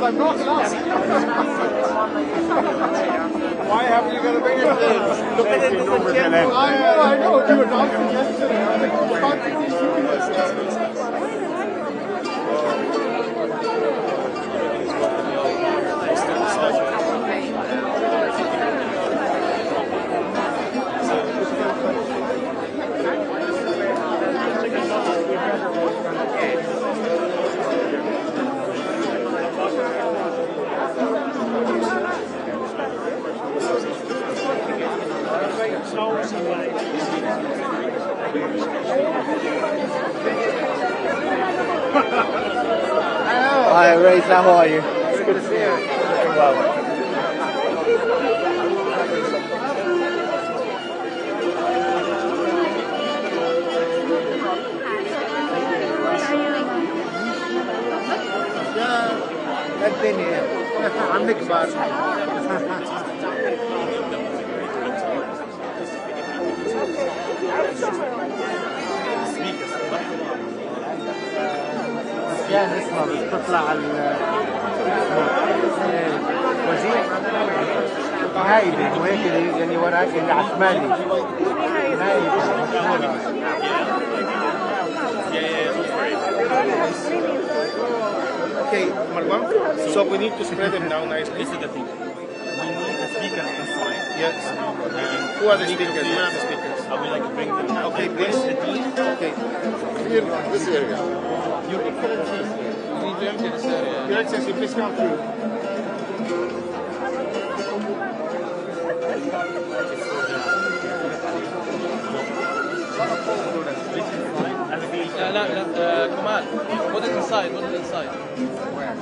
because I'm not lost. Why haven't you got a bigger stage? Look at it, I know. You were dancing yesterday. I'm like, constantly shooting this stuff. Hi, Ray, how are you? It's good to see you. Well. Yeah, I've been here. I'm Nick Bad. يعني اسمها بتطلع على الوزير نايبة وهيك اللي وراك اللي على شمالي نايبة مشهورة. Okay, Marwan, so we need to spread them now nicely. This is the thing. We need the speakers inside. Yes. And who are the speakers? Where are the speakers? I would like to bring them now. Okay, please. Okay. Here, this area. You need to empty this area. Your Excellency, please come through. لا كمال put it inside, put it inside. Where?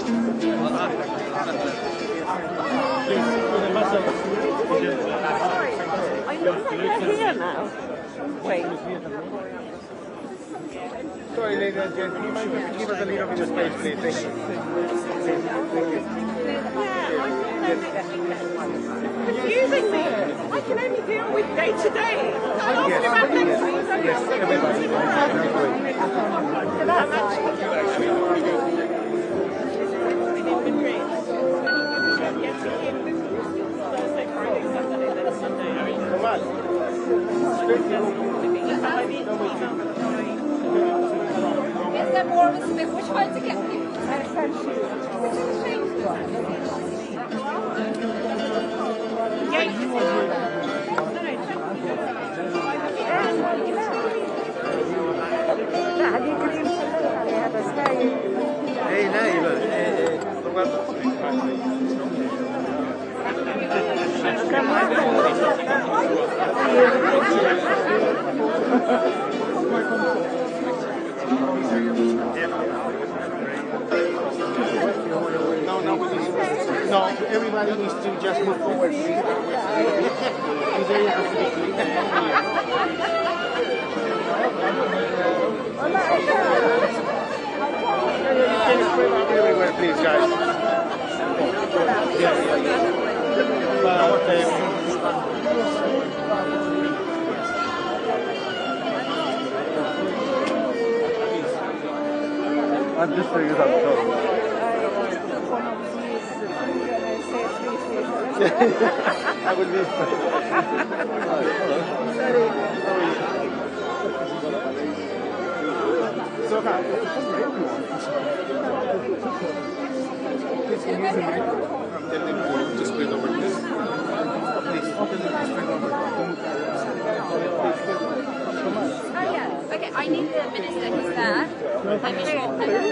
I'm here now. Wait. Sorry, ladies and gentlemen, you might give us a little bit of space, please. Thank you. Confusing me. I can only deal with day to day. I'm asking about next week. Yes, everybody. Come on. Is there more of a split? Which way to get people? Which is the change one? اي نايبة No, everybody needs to just move forward, please. These areas have to be clean. You can spread out everywhere, please, guys. I'm just figured out. I would be. So, please can use the mic. Tell them to spread over, please. Please, tell them to spread over. Oh yeah. Okay, I need the minister. He's there. I'm sure.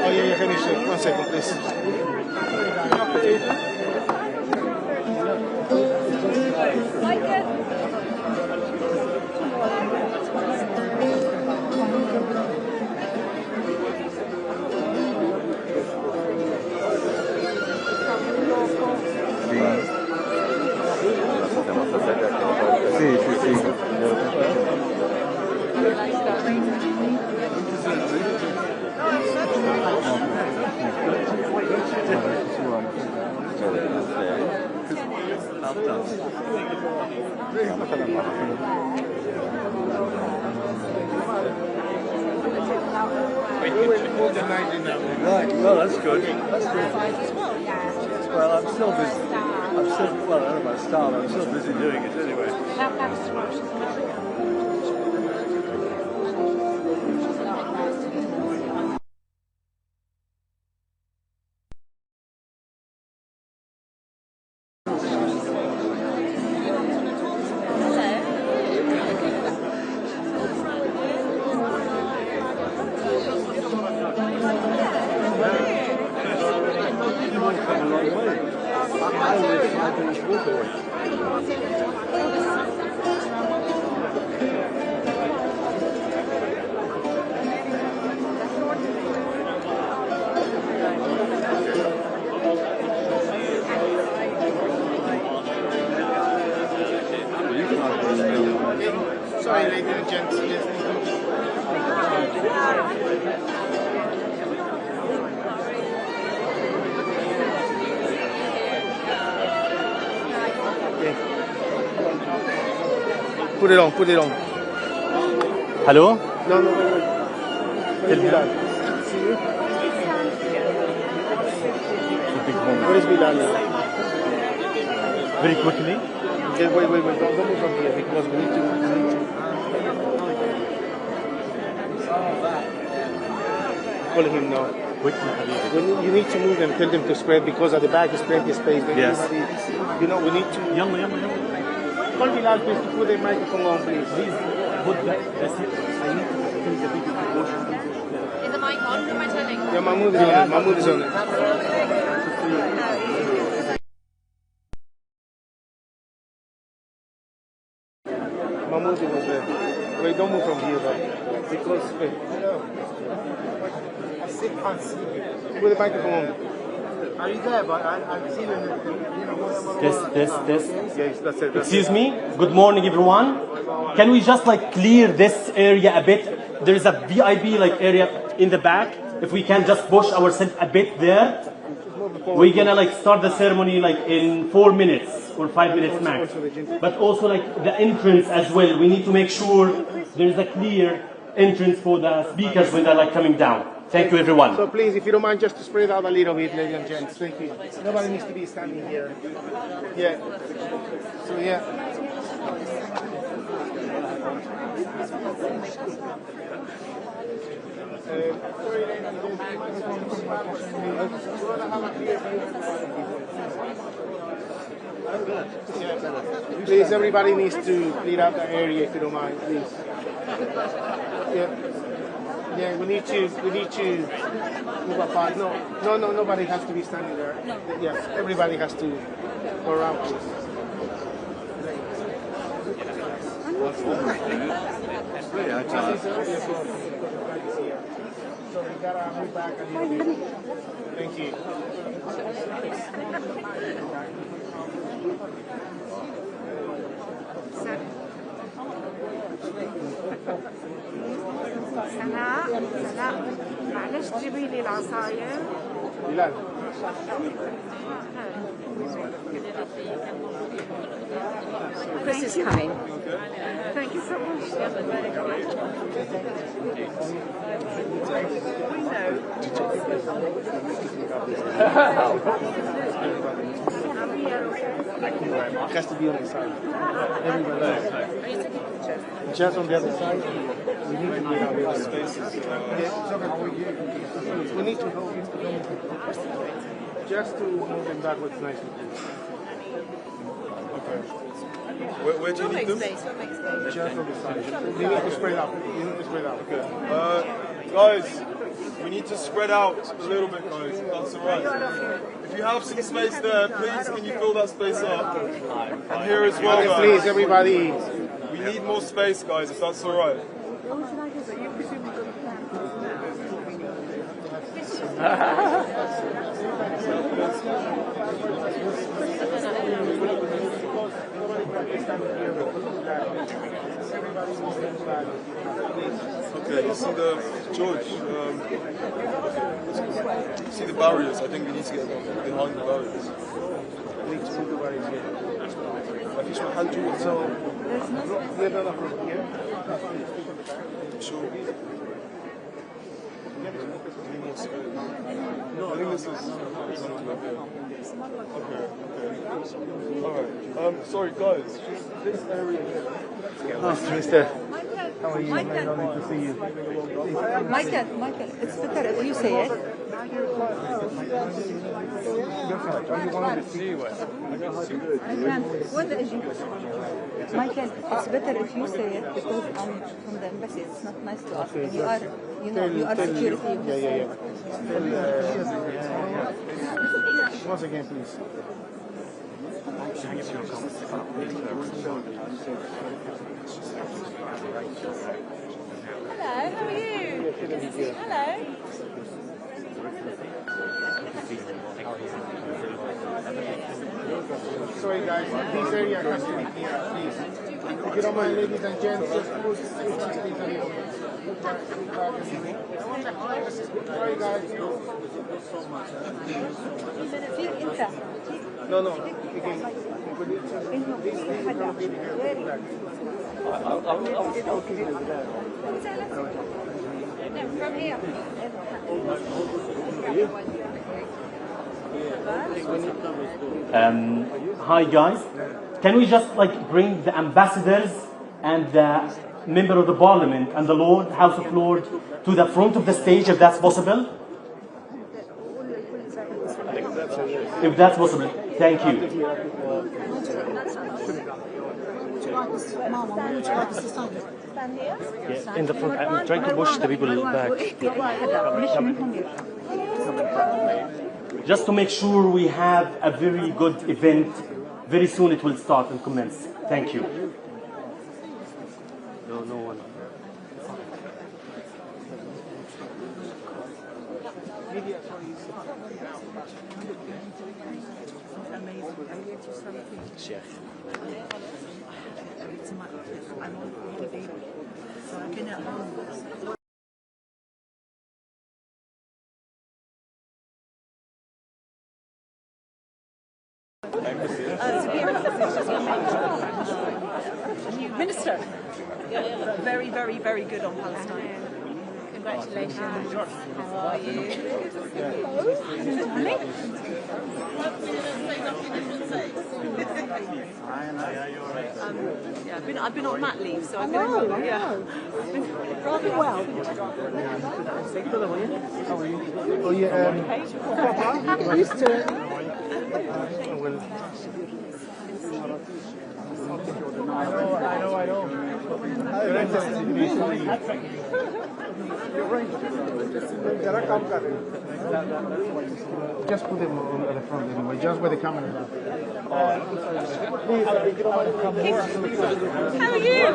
Oh yeah, finish it. 1 second, please. Sì, sì, sì. Wait, hold the knife in now. Right, well, that's good. That's good. Well, I'm still busy. I'm still, well, I don't know about style, but I'm still busy doing it anyway. Sorry, ladies and gents. Put it on, put it on. Hello? No, no, wait, wait. Where's Bilal? See you? Where is Bilal now? Very quickly. Okay, wait, wait, wait. Don't move from here because we need to. Call him now. You need to move them, tell them to spread because at the back is plenty of space. Yes. You know, we need to. Call Bilal, please, to put the microphone on, please. Is the mic on? Who am I telling? Yeah, Mahmoud is on it. Mahmoud is on it. Mahmoud was there. Wait, don't move from here, though. Because, wait. I can't see you. Put the microphone on. Are you there? But I see you in the... This. Yes, that's it. Excuse me. Good morning, everyone. Can we just like clear this area a bit? There is a VIP like area in the back. If we can just push ourselves a bit there, we're gonna like start the ceremony like in 4 minutes or 5 minutes max. But also like the entrance as well. We need to make sure there is a clear entrance for the speakers when they're like coming down. Thank you, everyone. So please, if you don't mind, just to spread out a little bit, ladies and gents. Thank you. Nobody needs to be standing here. Yeah. So yeah. Please, everybody needs to clear out the area if you don't mind, please. Yeah. Yeah, we need to move apart. No, nobody has to be standing there. Yes, everybody has to go around, please. So we gotta move back a little bit. Thank you. سناء معلش جيبي لي العصاير. Bilal. Chris is coming. Thank you so much. It has to be on the side. Everybody. Just on the other side. We need to get out of spaces. We need to hold just to move them backwards nicely. Okay. Where do you need them? Just on the side. You need to spread out. You need to spread out. Okay. Guys, we need to spread out a little bit, guys. That's alright. If you have some space there, please can you fill that space up? And here as well, guys. Please, everybody. We need more space, guys, if that's alright. Okay, you see the George. See the barriers. I think we need to get behind the barriers. We need to move the barriers here. مفيش محل جوا. So we're gonna from here. Sure. No, I think this is. Okay. Alright. Sorry, guys. This area here. Oh, Mister. How are you? Very lovely to see you. Michael, it's better if you say it. Michael, it's better if you say it because I'm from the embassy. It's not nice to ask. And you are security. Yeah. Once again, please. Hello, how are you? Hello. Sorry guys, this area has to be clear, please. If you don't mind, ladies and gents, just push these a little bit. Sorry guys. No. Again. From here. Hi guys, can we just like bring the ambassadors and the member of the parliament and the Lord, House of Lords, to the front of the stage if that's possible? If that's possible, thank you. Yeah, in the front. I'm trying to push the people back. Just to make sure we have a very good event. Very soon it will start and commence. Thank you. No one. Sheikh. Minister. Very, very, very good on Palestine. Congratulations. How are you? I've been on mat leave, so I've been rather well. Oh yeah. I'm used to it. I know. Your Excellency, just put them on the front anyway, just where the camera is. How are you?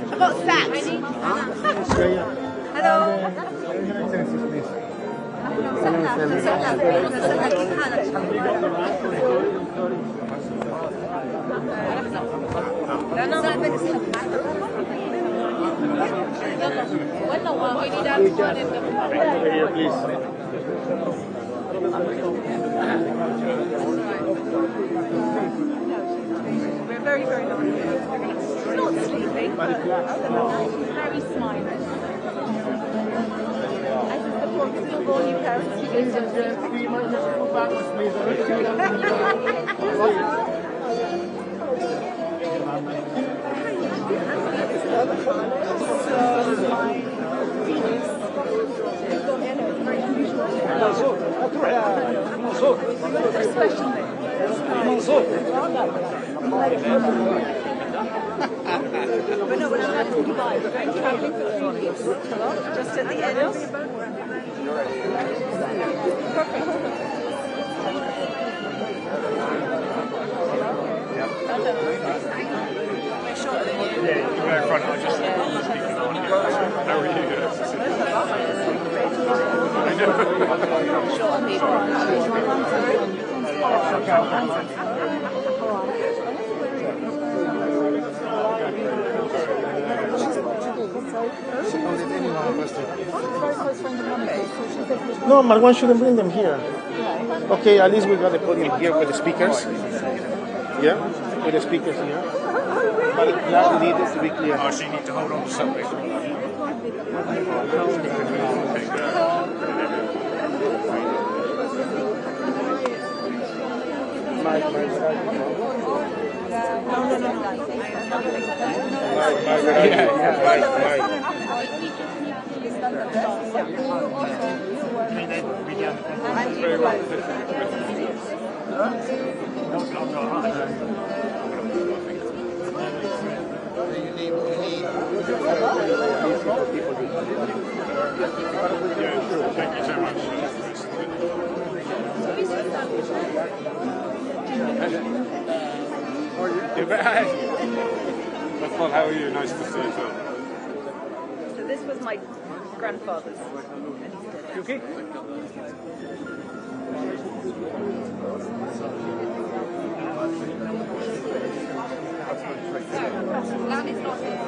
I got sacks. Hello. Your Excellency, please. We're very, very lucky. Not sleeping, but very smiling. As is the focus of all you parents. But no, when I'm back in Dubai, we're going travelling for a few weeks. Just at the end. Yeah, in front. I just speaking on here. How are you? No, Marwan shouldn't bring them here. Okay, at least we got the podium here with the speakers. Yeah, with the speakers here. But that needed to be clear. Oh, so you need to hold on to something. Thank you so much. Well, how are you? Nice to see you too. So this was my grandfather's. And he's dead. You okay?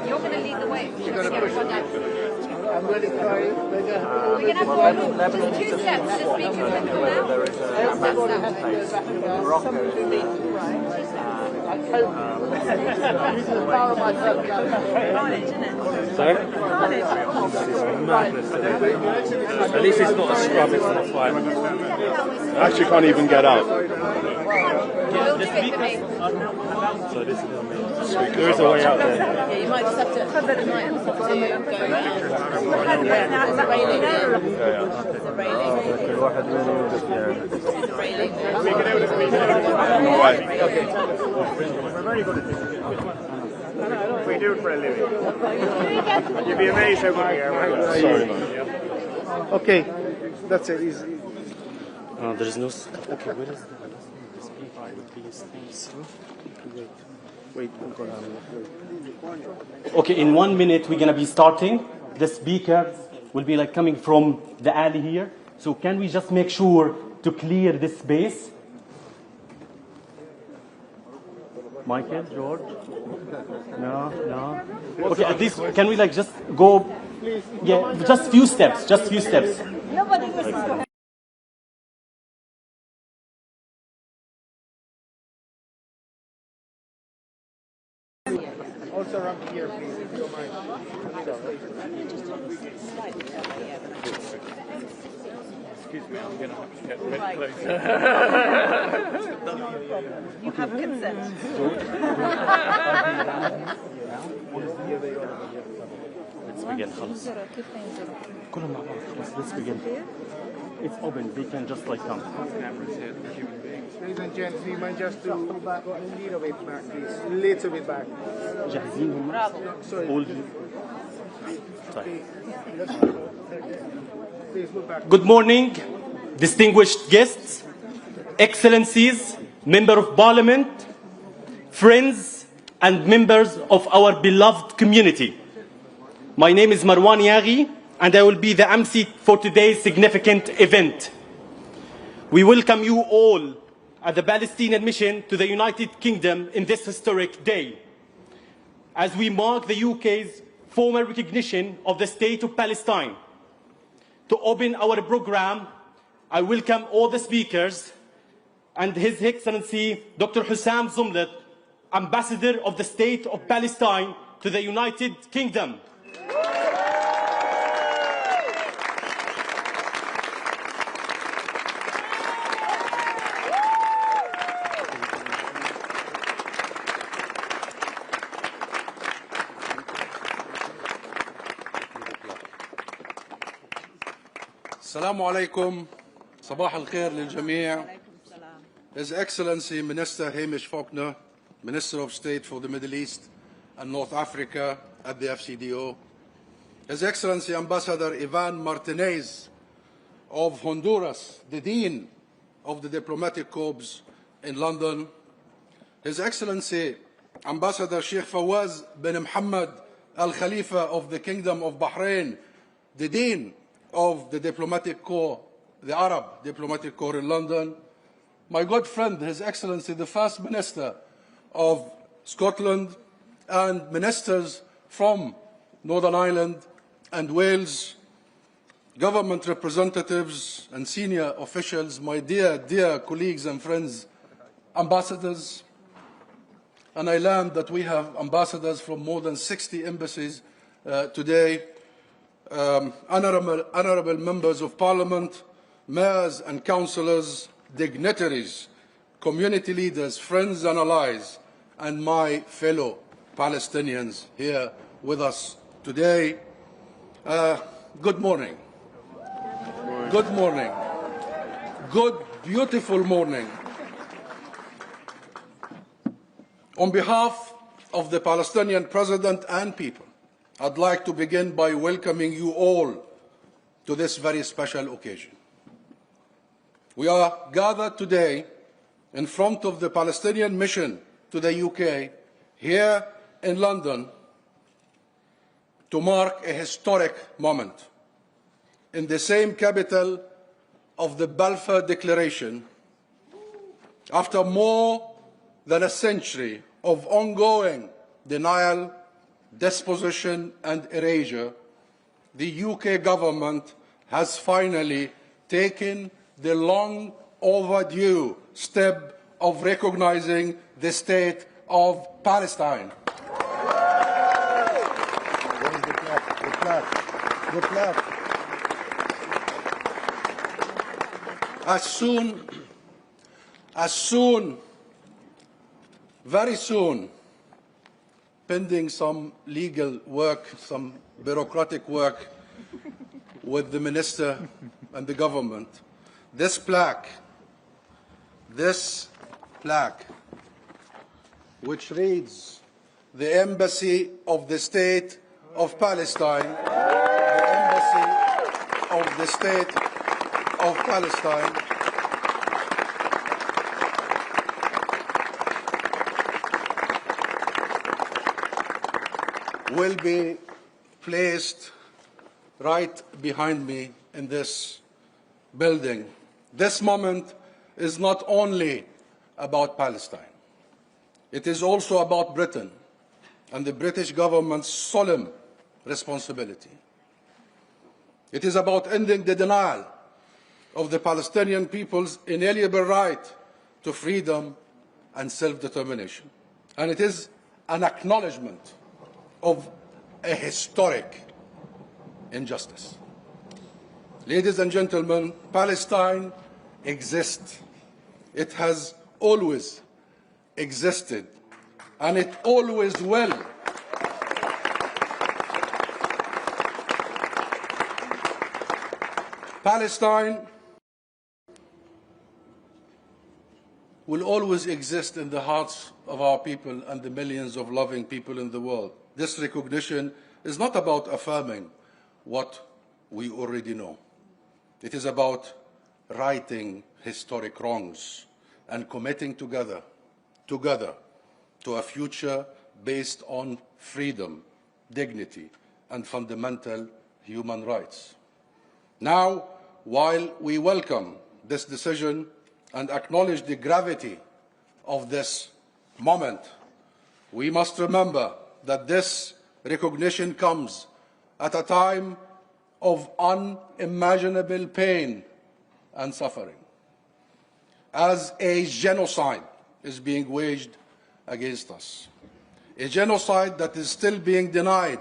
You're going to lead the way. You're going to push it. I'm really sorry. We're going to have just 2 steps. The speakers can come out. There is Everybody has to go back and Morocco. This is power myself. Sorry? At least it's not a scrub, it's not fire. I actually can't even get out. We'll stick the main. So this is the main. There is a way out there. Yeah, you might just have to have it night and to go. It's We do it for a living. You'd be amazed how good we are. Sorry, man. Okay, that's it. Easy. There is no. Okay, where is the speaker with these things? Wait. Okay, in 1 minute we're gonna be starting. The speaker will be like coming from the alley here. So can we just make sure to clear this space? Michael, George? No. Okay, at least can we like just go? Yeah, just few steps. Nobody listens to him. Also around here, please, if you don't mind. Excuse me, I'm going to get a bit closer. You have consent. Let's begin. خلاص. كلهم مع بعض. خلاص. Let's begin. It's open. They can just like come. Ladies and gents, do you mind just to go back a little bit back, please? Little bit back. جاهزين هم؟ Sorry. All. طيب. Please look back. Good morning, distinguished guests, excellencies, member of parliament, friends, and members of our beloved community. My name is Marwan Yaghi, and I will be the MC for today's significant event. We welcome you all at the Palestinian Mission to the United Kingdom in this historic day. As we mark the UK's formal recognition of the State of Palestine. To open our program, I welcome all the speakers and His Excellency Dr. Hussam Zumlet, Ambassador of the State of Palestine to the United Kingdom. السلام عليكم صباح الخير للجميع. His Excellency Minister Hamish Faulkner, Minister of State for the Middle East and North Africa at the FCDO. His Excellency Ambassador Ivan Martinez of Honduras, the Dean of the Diplomatic Corps in London. His Excellency Ambassador Sheikh Fawaz bin Mohammed Al Khalifa of the Kingdom of Bahrain, the Dean of the Diplomatic Corps, the Arab Diplomatic Corps in London. My good friend, His Excellency, the First Minister of Scotland, and ministers from Northern Ireland and Wales, government representatives and senior officials, my dear colleagues and friends, ambassadors. And I learned that we have ambassadors from more than 60 embassies today. honourable members of parliament, mayors and councillors, dignitaries, community leaders, friends and allies, and my fellow Palestinians here with us today. Good morning. Good morning. Good, beautiful morning. On behalf of the Palestinian President and people, I'd like to begin by welcoming you all to this very special occasion. We are gathered today in front of the Palestinian Mission to the UK, here in London, to mark a historic moment. In the same capital of the Balfour Declaration, after more than a century of ongoing denial, dispossession and erasure, the UK government has finally taken the long overdue step of recognizing the state of Palestine. Very soon, pending some legal work, some bureaucratic work with the minister and the government, this plaque, which reads, "The Embassy of the State of Palestine," the Embassy of the State of Palestine, will be placed right behind me in this building. This moment is not only about Palestine. It is also about Britain and the British government's solemn responsibility. It is about ending the denial of the Palestinian people's inalienable right to freedom and self-determination. And it is an acknowledgement of a historic injustice. Ladies and gentlemen, Palestine exists. It has always existed, and it always will. Palestine will always exist in the hearts of our people and the millions of loving people in the world. This recognition is not about affirming what we already know. It is about righting historic wrongs and committing together to a future based on freedom, dignity, and fundamental human rights. Now, while we welcome this decision and acknowledge the gravity of this moment, we must remember that this recognition comes at a time of unimaginable pain and suffering, as a genocide is being waged against us, a genocide that is still being denied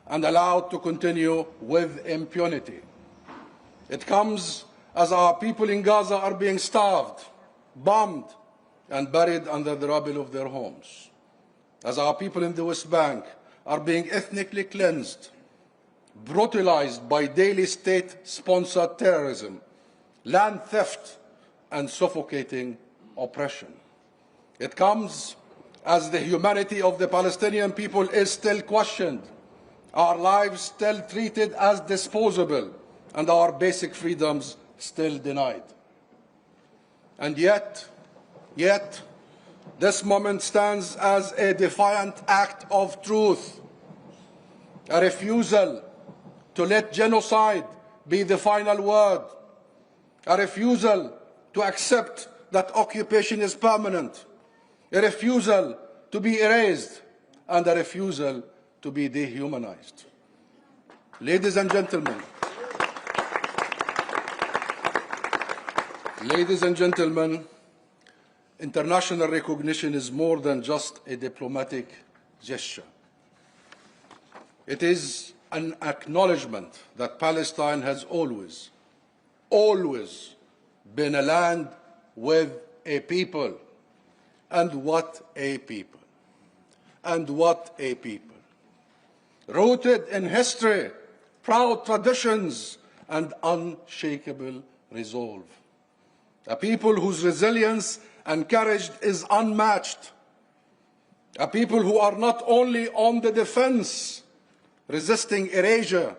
and allowed to continue with impunity. It comes as our people in Gaza are being starved, bombed, and buried under the rubble of their homes, as our people in the West Bank are being ethnically cleansed, brutalized by daily state-sponsored terrorism, land theft, and suffocating oppression. It comes as the humanity of the Palestinian people is still questioned, our lives still treated as disposable, and our basic freedoms still denied. And yet, this moment stands as a defiant act of truth, a refusal to let genocide be the final word, a refusal to accept that occupation is permanent, a refusal to be erased, and a refusal to be dehumanized. Ladies and gentlemen, international recognition is more than just a diplomatic gesture. It is an acknowledgement that Palestine has always, always been a land with a people. And what a people. And what a people. Rooted in history, proud traditions, and unshakable resolve. A people whose resilience and courage is unmatched. A people who are not only on the defense, resisting erasure,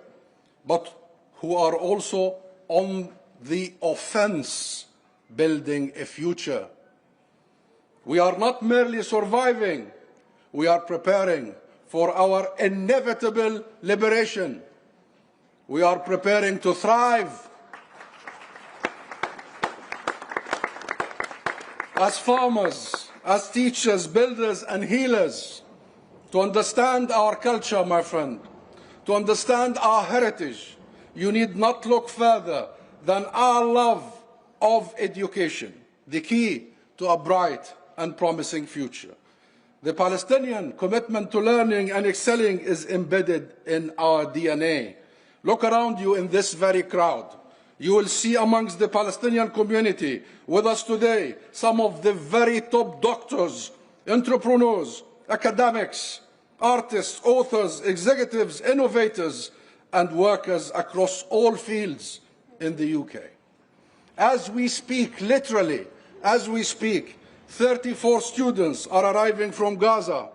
but who are also on the offense, building a future. We are not merely surviving, we are preparing for our inevitable liberation. We are preparing to thrive. As farmers, as teachers, builders, and healers, to understand our culture, my friend, to understand our heritage, you need not look further than our love of education, the key to a bright and promising future. The Palestinian commitment to learning and excelling is embedded in our DNA. Look around you in this very crowd. You will see amongst the Palestinian community with us today some of the very top doctors, entrepreneurs, academics, artists, authors, executives, innovators, and workers across all fields in the UK. As we speak, literally, as we speak, 34 students are arriving from Gaza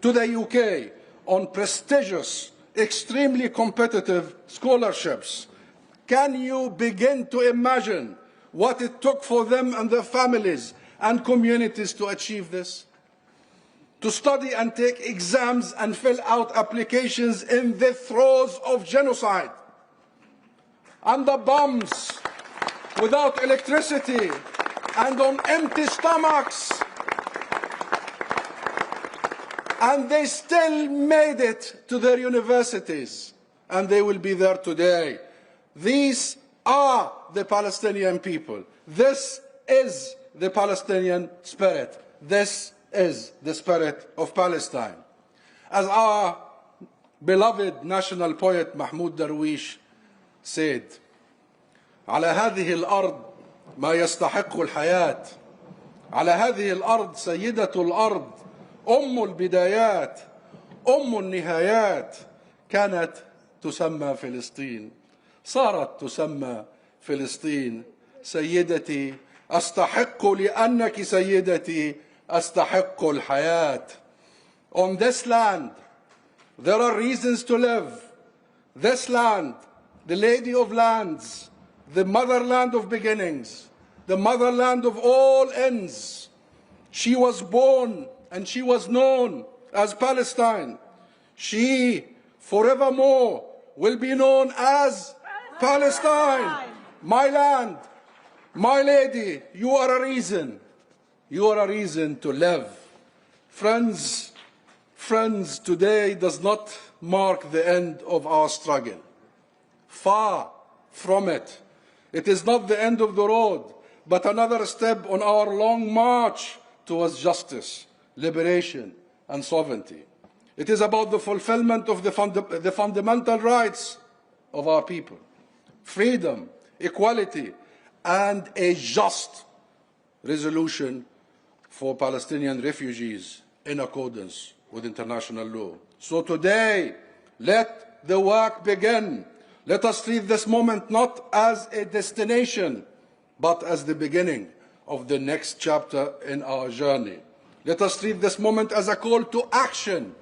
to the UK on prestigious, extremely competitive scholarships. Can you begin to imagine what it took for them and their families and communities to achieve this? To study and take exams and fill out applications in the throes of genocide, under bombs, without electricity, and on empty stomachs. And they still made it to their universities, and they will be there today. These are the Palestinian people. This is the Palestinian spirit. This is the spirit of Palestine. As our beloved national poet Mahmoud Darwish said, على هذه الأرض ما يستحق الحياة. على هذه الأرض سيدة الأرض أم البدايات أم النهايات كانت تسمى فلسطين صارت تسمى فلسطين سيدتي أستحق لأنك سيدتي أستحق الحياة. On this land there are reasons to live. This land, the Lady of Lands, the motherland of beginnings, the motherland of all ends. She was born and she was known as Palestine. She forevermore will be known as Palestine. My land, my lady, you are a reason. You are a reason to live. Friends, today does not mark the end of our struggle. Far from it. It is not the end of the road, but another step on our long march towards justice, liberation, and sovereignty. It is about the fulfillment of the fundamental rights of our people, freedom, equality, and a just resolution for Palestinian refugees in accordance with international law. So today, let the work begin. Let us treat this moment not as a destination, but as the beginning of the next chapter in our journey. Let us treat this moment as a call to action,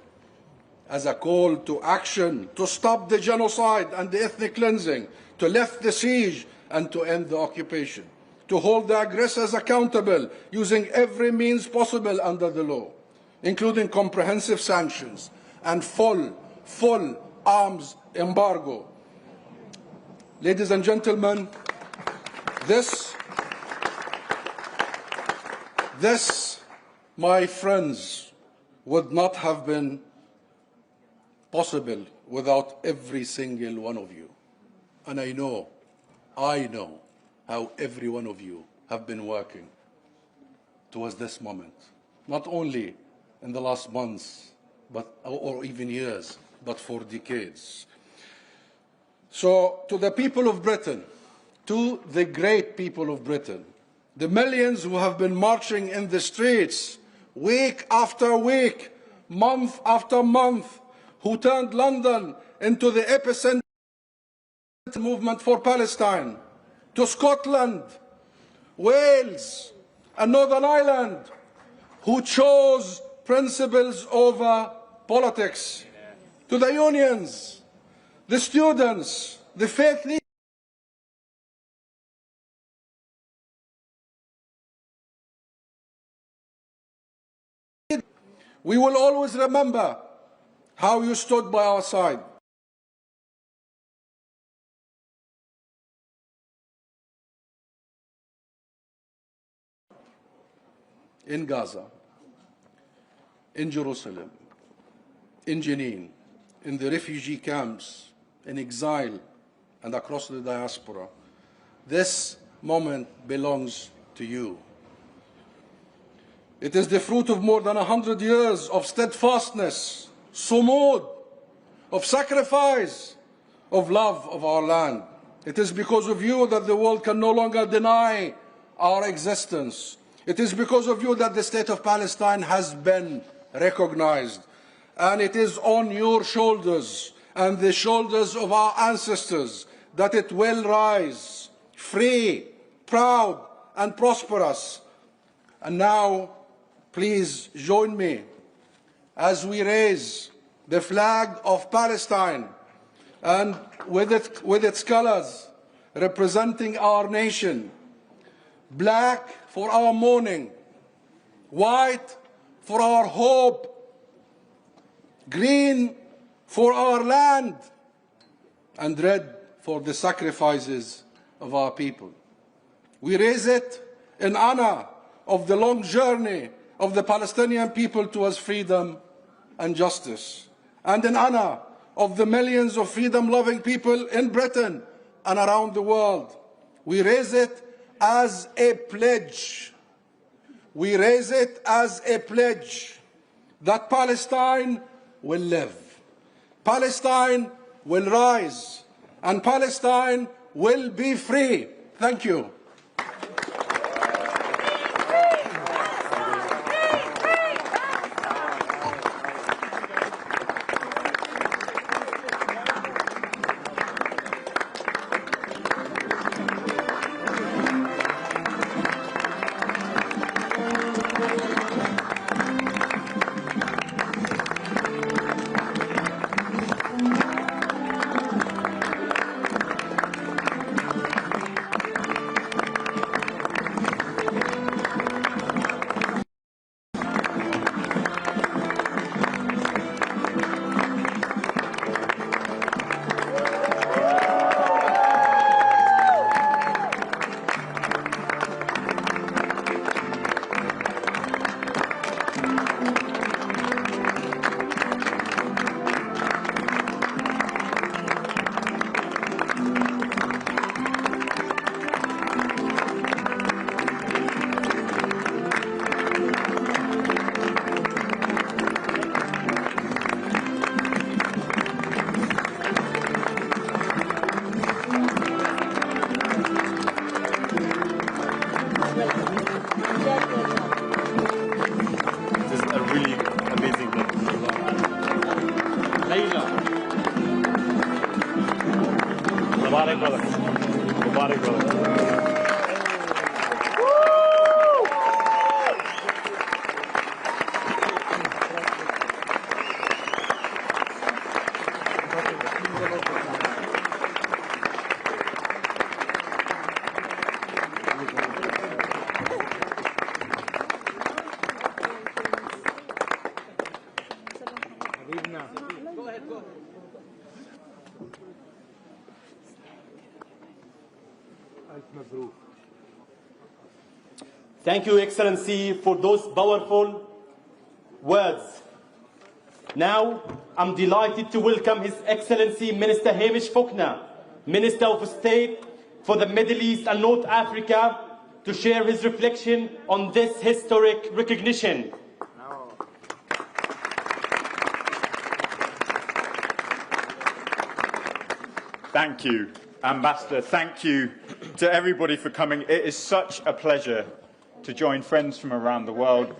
to stop the genocide and the ethnic cleansing, to lift the siege and to end the occupation, to hold the aggressors accountable using every means possible under the law, including comprehensive sanctions and full arms embargo. Ladies and gentlemen, this, my friends, would not have been possible without every single one of you. And I know how every one of you have been working towards this moment, not only in the last months, or even years, but for decades. So to the people of Britain, to the great people of Britain, the millions who have been marching in the streets week after week, month after month, who turned London into the epicenter movement for Palestine, to Scotland, Wales, and Northern Ireland, who chose principles over politics, to the unions, the students, the faith leaders. We will always remember how you stood by our side. In Gaza, in Jerusalem, in Jenin, in the refugee camps, in exile, and across the diaspora. This moment belongs to you. It is the fruit of more than 100 years of steadfastness, sumud, of sacrifice, of love of our land. It is because of you that the world can no longer deny our existence. It is because of you that the state of Palestine has been recognized. And it is on your shoulders and the shoulders of our ancestors that it will rise, free, proud, and prosperous. And now, please join me as we raise the flag of Palestine, and with its colors representing our nation, black for our mourning, white for our hope, green for our land, and red for the sacrifices of our people. We raise it in honor of the long journey of the Palestinian people towards freedom and justice, and in honor of the millions of freedom-loving people in Britain and around the world. We raise it as a pledge. We raise it as a pledge that Palestine will live, Palestine will rise, and Palestine will be free. Thank you. Thank you, Excellency, for those powerful words. Now, I'm delighted to welcome His Excellency Minister Hamish Faulkner, Minister of State for the Middle East and North Africa, to share his reflection on this historic recognition. Thank you, Ambassador. Thank you to everybody for coming. It is such a pleasure to join friends from around the world.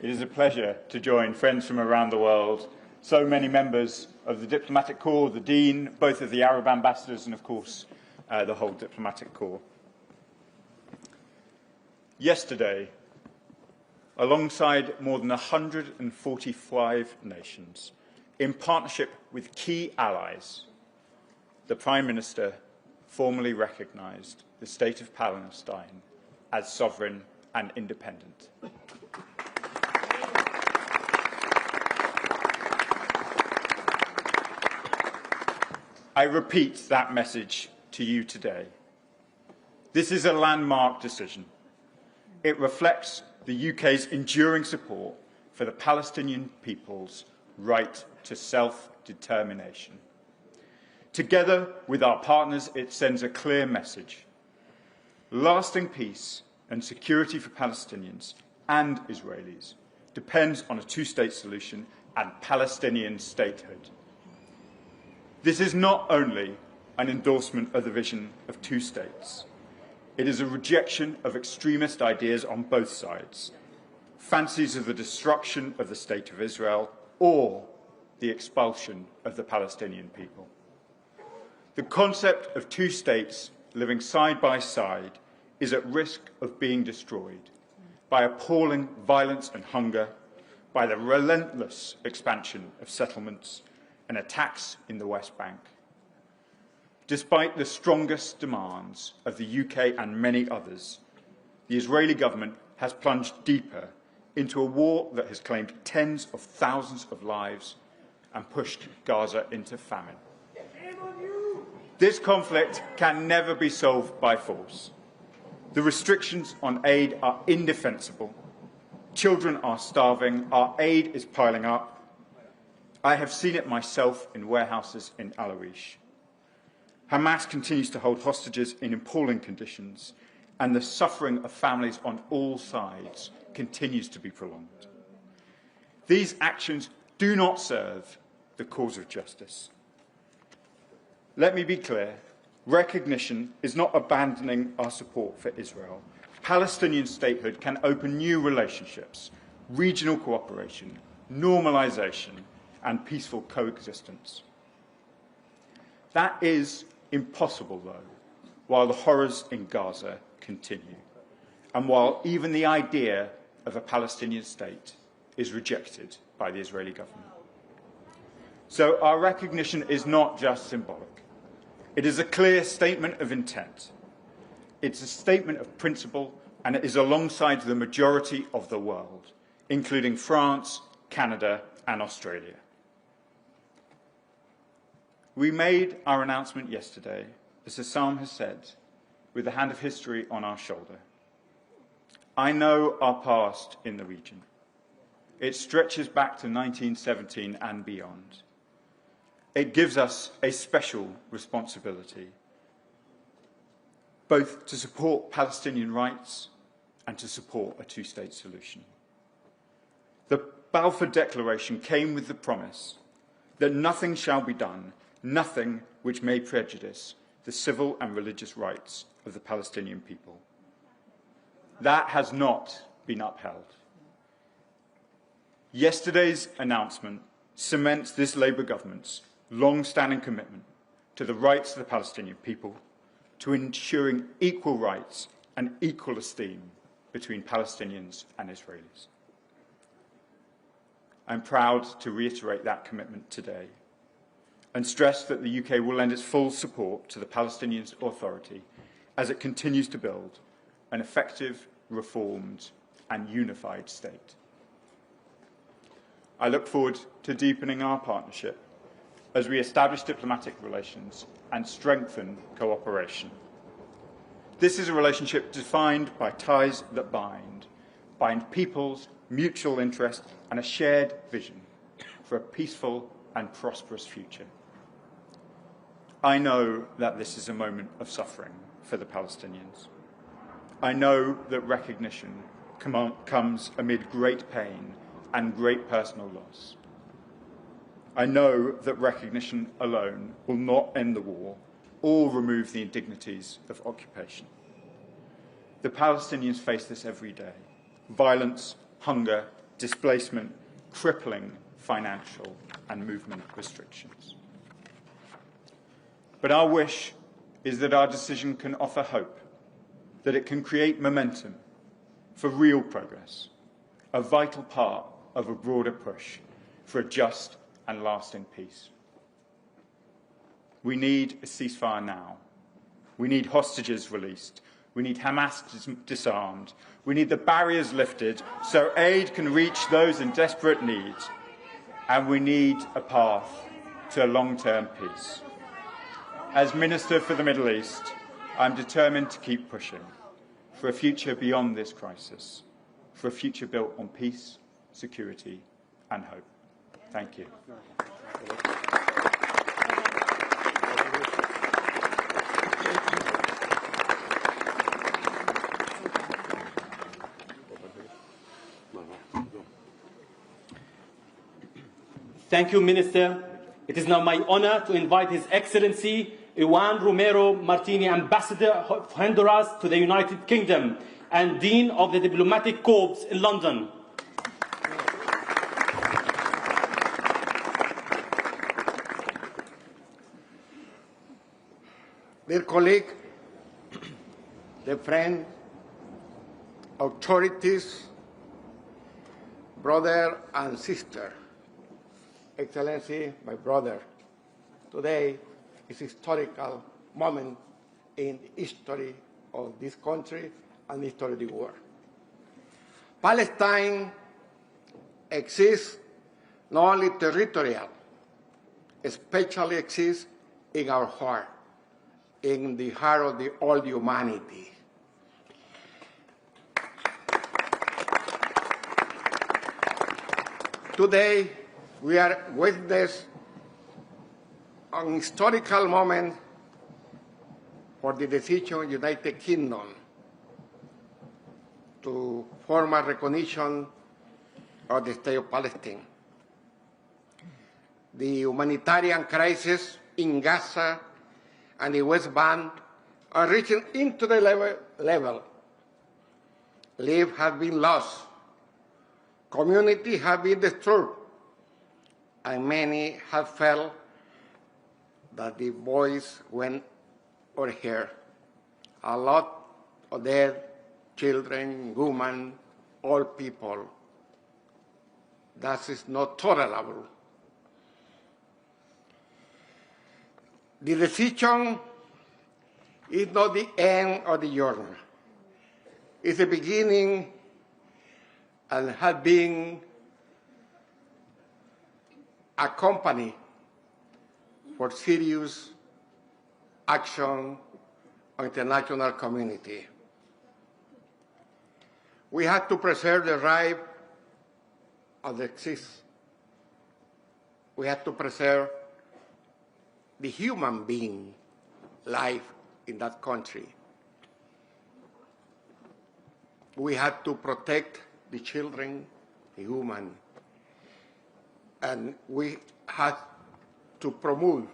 It is a pleasure to join friends from around the world, so many members of the diplomatic corps, the Dean, both of the Arab ambassadors, and of course the whole diplomatic corps. Yesterday, alongside more than 145 nations, in partnership with key allies, the Prime Minister formally recognised the State of Palestine as sovereign and independent. I repeat that message to you today. This is a landmark decision. It reflects the UK's enduring support for the Palestinian people's right to self-determination. Together with our partners, it sends a clear message. Lasting peace and security for Palestinians and Israelis depends on a two-state solution and Palestinian statehood. This is not only an endorsement of the vision of two states. It is a rejection of extremist ideas on both sides, fancies of the destruction of the State of Israel or the expulsion of the Palestinian people. The concept of two states living side by side is at risk of being destroyed by appalling violence and hunger, by the relentless expansion of settlements and attacks in the West Bank. Despite the strongest demands of the UK and many others, the Israeli government has plunged deeper into a war that has claimed tens of thousands of lives and pushed Gaza into famine. This conflict can never be solved by force. The restrictions on aid are indefensible. Children are starving. Our aid is piling up. I have seen it myself in warehouses in Al-Arish. Hamas continues to hold hostages in appalling conditions, and the suffering of families on all sides continues to be prolonged. These actions do not serve the cause of justice. Let me be clear. Recognition is not abandoning our support for Israel. Palestinian statehood can open new relationships, regional cooperation, normalisation, and peaceful coexistence. That is impossible, though, while the horrors in Gaza continue, and while even the idea of a Palestinian state is rejected by the Israeli government. So our recognition is not just symbolic. It is a clear statement of intent. It's a statement of principle, and it is alongside the majority of the world, including France, Canada, and Australia. We made our announcement yesterday, as Sam has said, with the hand of history on our shoulder. I know our past in the region. It stretches back to 1917 and beyond. It gives us a special responsibility, both to support Palestinian rights and to support a two-state solution. The Balfour Declaration came with the promise that nothing shall be done, nothing which may prejudice the civil and religious rights of the Palestinian people. That has not been upheld. Yesterday's announcement cements this Labour government's long-standing commitment to the rights of the Palestinian people, to ensuring equal rights and equal esteem between Palestinians and Israelis. I'm proud to reiterate that commitment today and stress that the UK will lend its full support to the Palestinian Authority as it continues to build an effective, reformed and unified state. I look forward to deepening our partnership as we establish diplomatic relations and strengthen cooperation. This is a relationship defined by ties that bind peoples, mutual interest, and a shared vision for a peaceful and prosperous future. I know that this is a moment of suffering for the Palestinians. I know that recognition comes amid great pain and great personal loss. I know that recognition alone will not end the war or remove the indignities of occupation. The Palestinians face this every day: violence, hunger, displacement, crippling financial and movement restrictions. But our wish is that our decision can offer hope, that it can create momentum for real progress, a vital part of a broader push for a just and lasting peace. We need a ceasefire now. We need hostages released. We need Hamas disarmed. We need the barriers lifted so aid can reach those in desperate need. And we need a path to a long-term peace. As Minister for the Middle East, I'm determined to keep pushing for a future beyond this crisis, for a future built on peace, security and hope. Thank you. Thank you, Minister. It is now my honor to invite His Excellency Juan Romero Martini, Ambassador of Honduras to the United Kingdom and Dean of the Diplomatic Corps in London. Dear colleague, dear friend, authorities, brother and sister, Excellency, my brother, today is a historical moment in the history of this country and the history of the world. Palestine exists not only territorial, especially exists in our heart, in the heart of all humanity. Today, we are witness an historical moment for the decision of the United Kingdom to formal recognition of the State of Palestine. The humanitarian crisis in Gaza and the West Bank are reaching into the level. Lives have been lost, communities have been destroyed, and many have felt that the voice went unheard. A lot of dead children, women, old people. That is not tolerable. The decision is not the end of the journey. It's the beginning and has been accompanied for serious action of international community. We have to preserve the right of the exist. We have to preserve the human being life in that country. We have to protect the children, the women, and we have to promote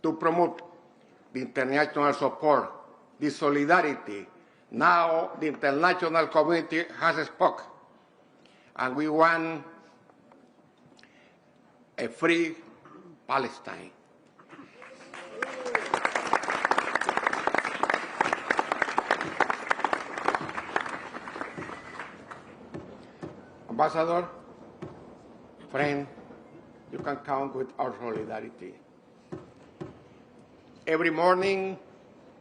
the international support, the solidarity. Now the international community has spoken, and we want a free Palestine. Ambassador, friend, you can count with our solidarity. Every morning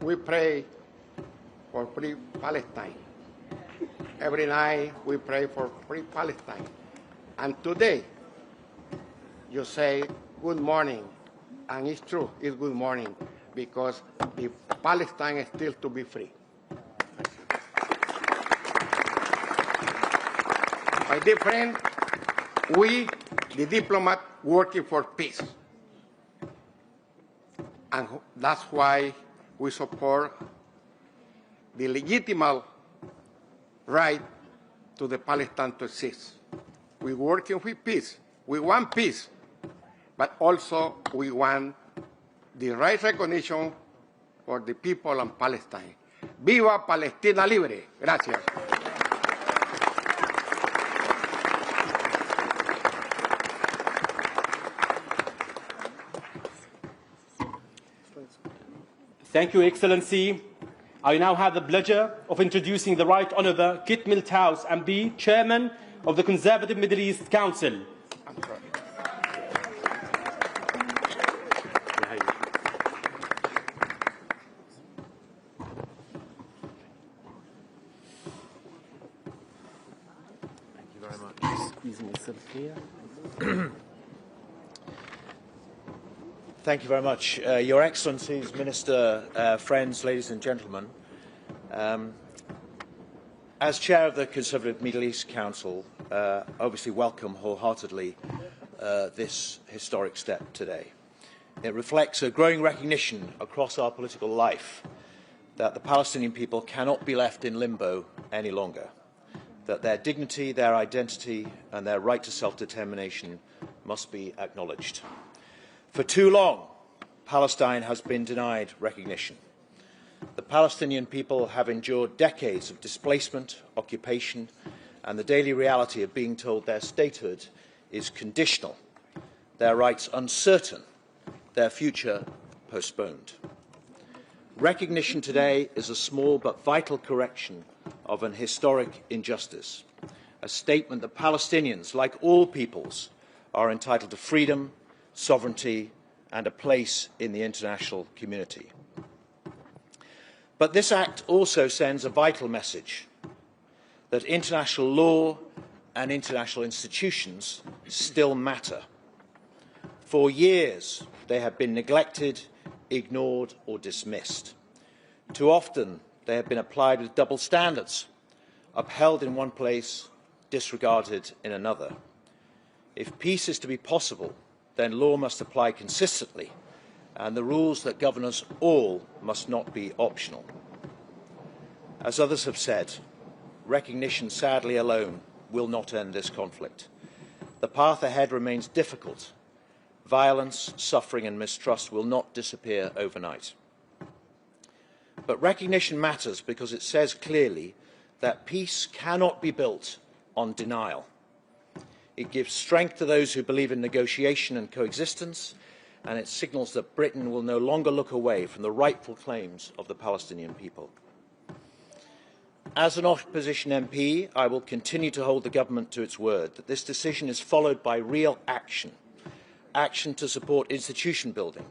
we pray for free Palestine. Every night we pray for free Palestine. And today you say good morning, and it's true, it's good morning, because the Palestine is still to be free. My dear friend, we, the diplomat, working for peace. And that's why we support the legitimate right to the Palestine to exist. We're working with peace. We want peace. but also we want the right recognition for the people of Palestine. ¡Viva Palestina libre! Gracias. Thank you, Excellency. I now have the pleasure of introducing the Right Honourable Kit Milthouse, MP, Chairman of the Conservative Middle East Council. Thank you very much. Your Excellencies, Minister, friends, ladies and gentlemen, as Chair of the Conservative Middle East Council, obviously welcome wholeheartedly this historic step today. It reflects a growing recognition across our political life that the Palestinian people cannot be left in limbo any longer, that their dignity, their identity and their right to self-determination must be acknowledged. For too long, Palestine has been denied recognition. The Palestinian people have endured decades of displacement, occupation, and the daily reality of being told their statehood is conditional, their rights uncertain, their future postponed. Recognition today is a small but vital correction of an historic injustice, a statement that Palestinians, like all peoples, are entitled to freedom, sovereignty and a place in the international community. But this act also sends a vital message that international law and international institutions still matter. For years, they have been neglected, ignored or dismissed. Too often, they have been applied with double standards, upheld in one place, disregarded in another. If peace is to be possible, then law must apply consistently, and the rules that govern us all must not be optional. As others have said, recognition, sadly alone, will not end this conflict. The path ahead remains difficult. Violence, suffering and mistrust will not disappear overnight. But recognition matters because it says clearly that peace cannot be built on denial. It gives strength to those who believe in negotiation and coexistence, and it signals that Britain will no longer look away from the rightful claims of the Palestinian people. As an opposition MP, I will continue to hold the government to its word that this decision is followed by real action, action to support institution building,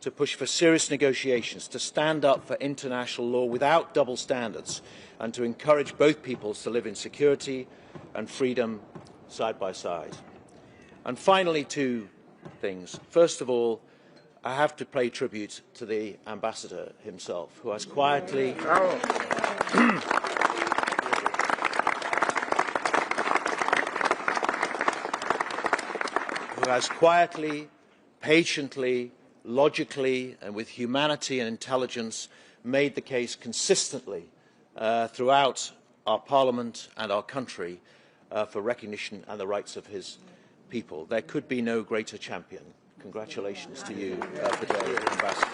to push for serious negotiations, to stand up for international law without double standards, and to encourage both peoples to live in security and freedom side by side. And finally, two things. First of all, I have to pay tribute to the ambassador himself, who has quietly patiently, logically and with humanity and intelligence made the case consistently throughout our Parliament and our country for recognition and the rights of his people. There could be no greater champion. Congratulations to you today, Ambassador.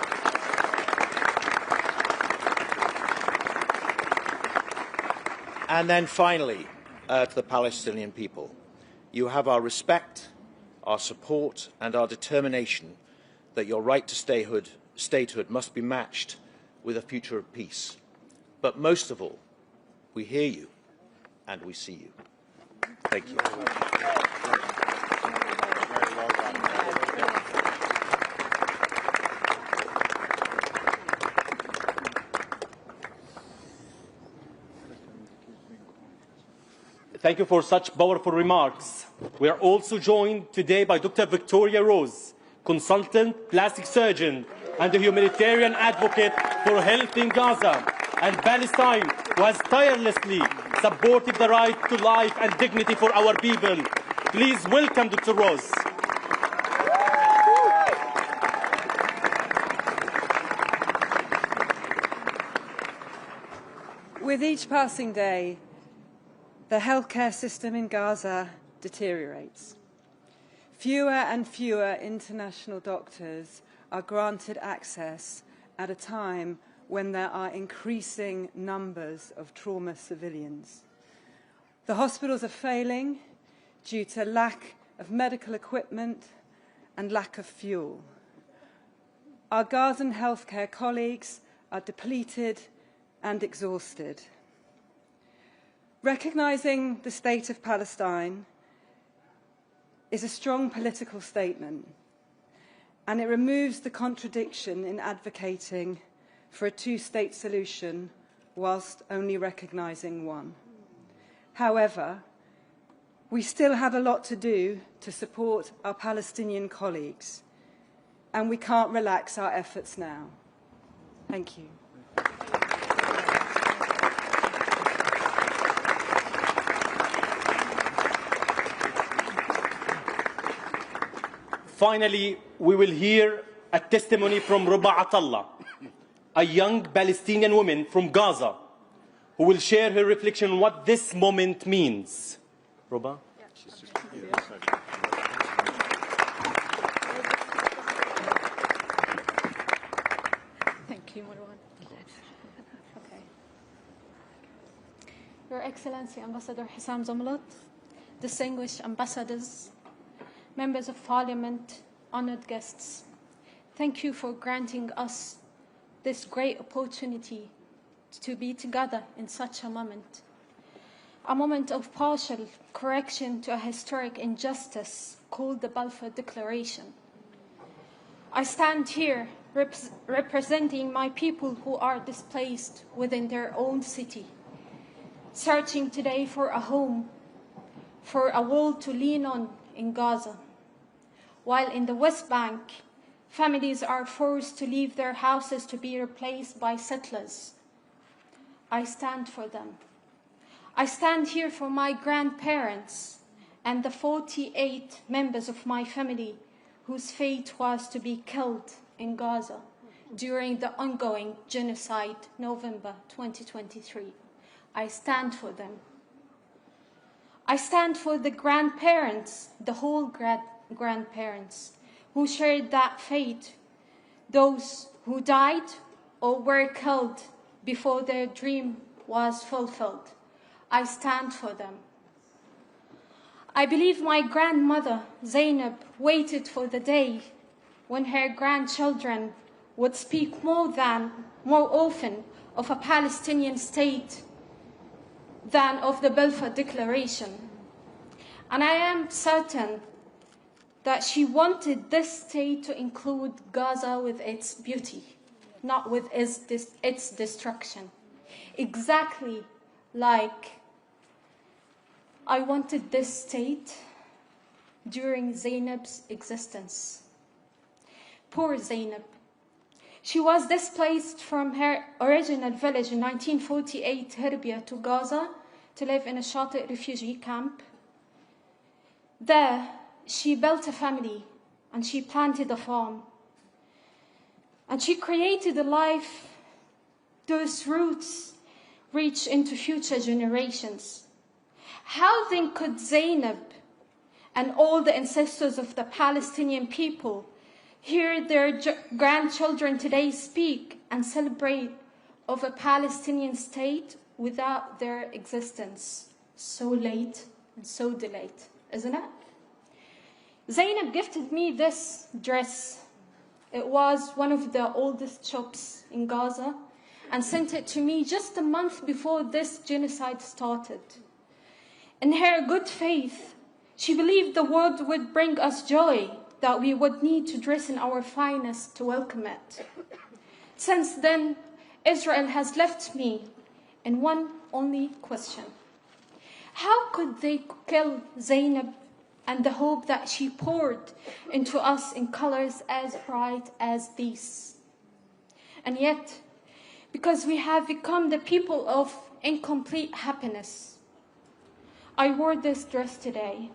And then finally, to the Palestinian people, you have our respect, our support and our determination that your right to statehood must be matched with a future of peace. But most of all, we hear you and we see you. Thank you. Thank you for such powerful remarks. We are also joined today by Dr. Victoria Rose, consultant, plastic surgeon, and a humanitarian advocate for health in Gaza and Palestine, who has tirelessly supported the right to life and dignity for our people. Please welcome Dr. Rose. With each passing day, the healthcare system in Gaza deteriorates. fewer and fewer international doctors are granted access at a time when there are increasing numbers of trauma civilians. The hospitals are failing due to lack of medical equipment and lack of fuel. Our Gazan healthcare colleagues are depleted and exhausted. Recognising the state of Palestine is a strong political statement, and it removes the contradiction in advocating for a two-state solution whilst only recognising one. However, we still have a lot to do to support our Palestinian colleagues, and we can't relax our efforts now. Thank you. Finally, we will hear a testimony from Ruba Atallah, a young Palestinian woman from Gaza, who will share her reflection on what this moment means. Ruba? Thank you, Marwan. Okay. Your Excellency, Ambassador Hissam Zomlot, distinguished ambassadors, members of Parliament, honoured guests, thank you for granting us this great opportunity to be together in such a moment of partial correction to a historic injustice called the Balfour Declaration. I stand here representing my people who are displaced within their own city, searching today for a home, for a wall to lean on in Gaza. While in the West Bank, families are forced to leave their houses to be replaced by settlers. I stand for them. I stand here for my grandparents and the 48 members of my family whose fate was to be killed in Gaza during the ongoing genocide, November 2023. I stand for them. I stand for the grandparents, the whole grandparents, who shared that fate, those who died or were killed before their dream was fulfilled. I stand for them. I believe my grandmother, Zainab, waited for the day when her grandchildren would speak more often of a Palestinian state than of the Balfour Declaration. And I am certain that she wanted this state to include Gaza with its beauty, not with its destruction. Exactly like I wanted this state during Zainab's existence. Poor Zainab. She was displaced from her original village in 1948, Herbia, to Gaza to live in a Shati refugee camp. There, she built a family and she planted a farm. And she created a life whose roots reach into future generations. How then could Zainab and all the ancestors of the Palestinian people hear their grandchildren today speak and celebrate of a Palestinian state without their existence? So late and so delayed, isn't it? Zainab gifted me this dress. It was one of the oldest shops in Gaza and sent it to me just a month before this genocide started. In her good faith, she believed the world would bring us joy, that we would need to dress in our finest to welcome it. Since then, Israel has left me in one only question. How could they kill Zainab and the hope that she poured into us in colors as bright as these? And yet, because we have become the people of incomplete happiness, I wore this dress today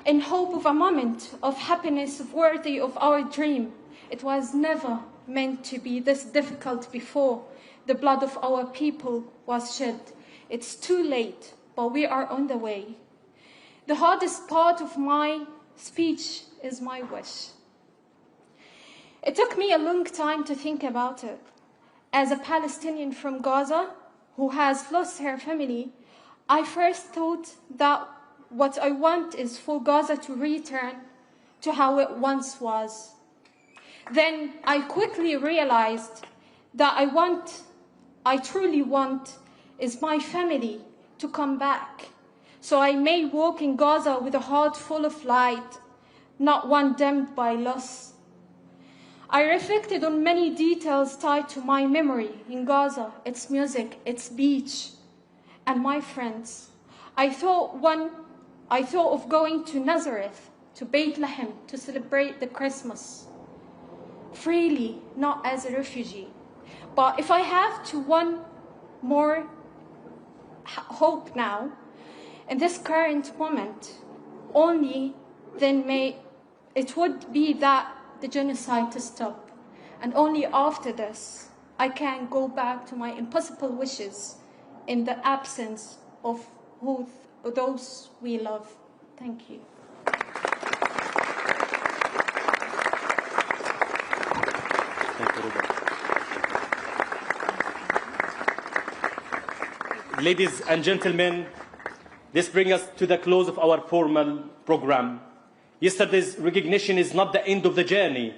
in hope of a moment of happiness worthy of our dream. It was never meant to be this difficult before the blood of our people was shed. It's too late, but we are on the way. The hardest part of my speech is my wish. It took me a long time to think about it. As a Palestinian from Gaza who has lost her family, I first thought that what I want is for Gaza to return to how it once was. Then I quickly realized that I truly want is my family to come back, so I may walk in Gaza with a heart full of light, not one dimmed by loss. I reflected on many details tied to my memory in Gaza, its music, its beach, and my friends. I thought of going to Nazareth, to Bethlehem, to celebrate the Christmas, freely, not as a refugee. But if I have to one more hope now, in this current moment, only then it would be that the genocide to stop. And only after this, I can go back to my impossible wishes in the absence of those we love. Thank you. Ladies and gentlemen, this brings us to the close of our formal program. Yesterday's recognition is not the end of the journey,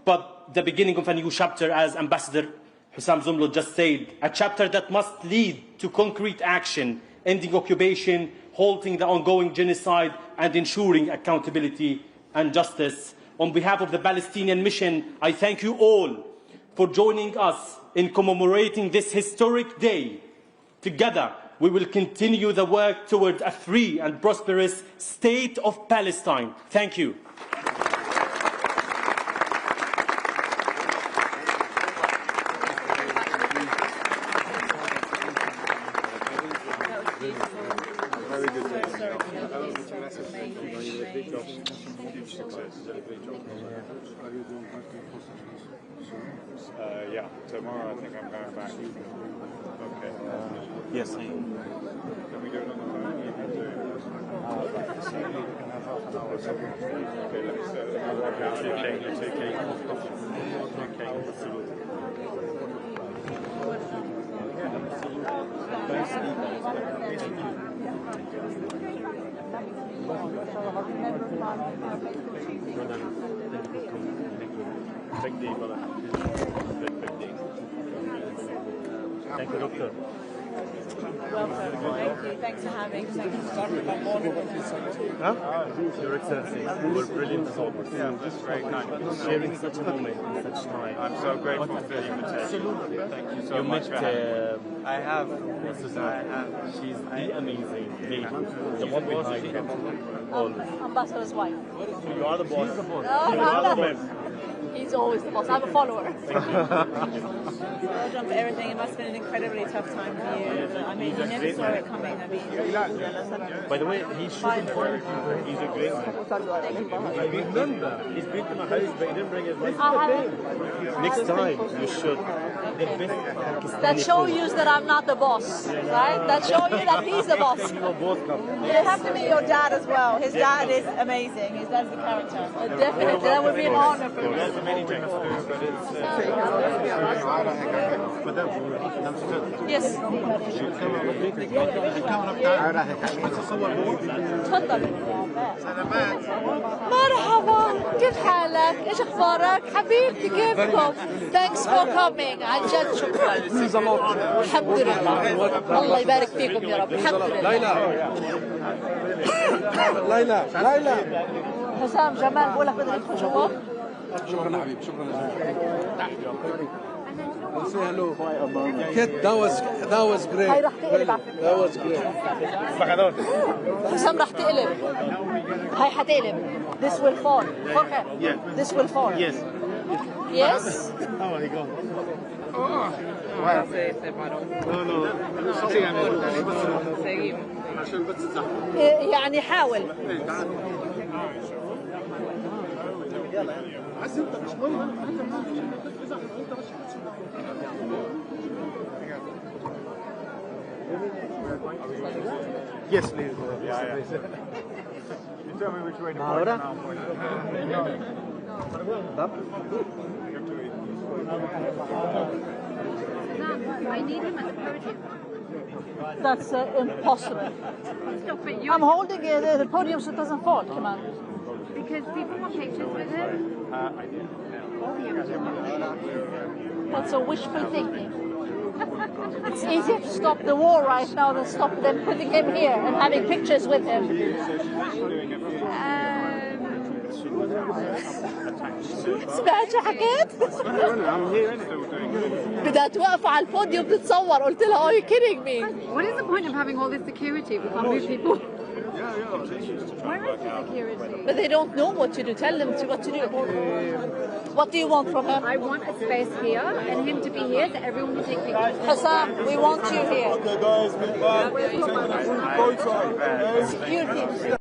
but the beginning of a new chapter, as Ambassador Hussam Zomlot just said, a chapter that must lead to concrete action, ending occupation, halting the ongoing genocide, and ensuring accountability and justice. On behalf of the Palestinian Mission, I thank you all for joining us in commemorating this historic day. Together, we will continue the work toward a free and prosperous state of Palestine. Thank you. Very good day. Huge success. Yeah, tomorrow I think I'm going back. Okay. Yes. Can we do it on the phone? Okay, let's Big D, brother. Big D. Thank you, Doctor. Welcome. Thank you. Thanks for having me. Your Excellency, you were brilliant as always. Yeah, that's very kind. Sharing such a moment in such time. I'm so grateful for the invitation. Thank you so much for having me. I have. She's the amazing lady, the one behind all. Ambassador's wife. You are the boss. She's the boss. You are the boss. He's always the boss. I'm a follower. Well done for everything. It must have been an incredibly tough time for you. I mean, you never saw it coming. I mean, by the way, he should inform you. He's a great man. I remember, he's been to my house, but he didn't bring his wife. Next time, you should. That shows you that I'm not the boss, right? That shows you that he's the boss. You have to meet your dad as well. His dad is amazing. His dad's the character. Definitely, that would be an honor for me. There's many things to do, but it's... Yes. تفضل. مرحبا، كيف حالك؟ ايش اخبارك؟ حبيبتي كيفكم؟ Thanks for coming. عن جد شكرا. الحمد لله. الله يبارك فيكم يا رب. الحمد لله. ليلى. حسام جمال بقول لك بدنا ندخل جوا. شكرا حبيبي، شكرا جزيلا. Say hello. Kid, that was great. هاي رح تقلب على فكرة. That was great. حسام رح تقلب. هاي حتقلب. This will fall. Okay. Yeah. This will fall. Yes. Yes. Oh, he gone. يعني حاول. Yes, please. You tell me which way to point Ahora. and I'll point. I need him at the podium. That's impossible. Stop it. You I'm holding the podium so it doesn't fall. Come on. because people want pictures with him. That's a wishful thinking. It's easier to stop the war right now than stop them putting him here and having pictures with him. سمعت شو حكيت؟ بدها توقف على البوديوم تتصور قلت لها are you kidding me؟ What is the point of having all this security if we can't move people? Where is the security? But they don't know what to do. Tell them what to do. What do you want from him? I want a space here and him to be here so everyone can take pictures. Hassam, we want you here. Okay, guys, meet back. Taking a group photo. Security.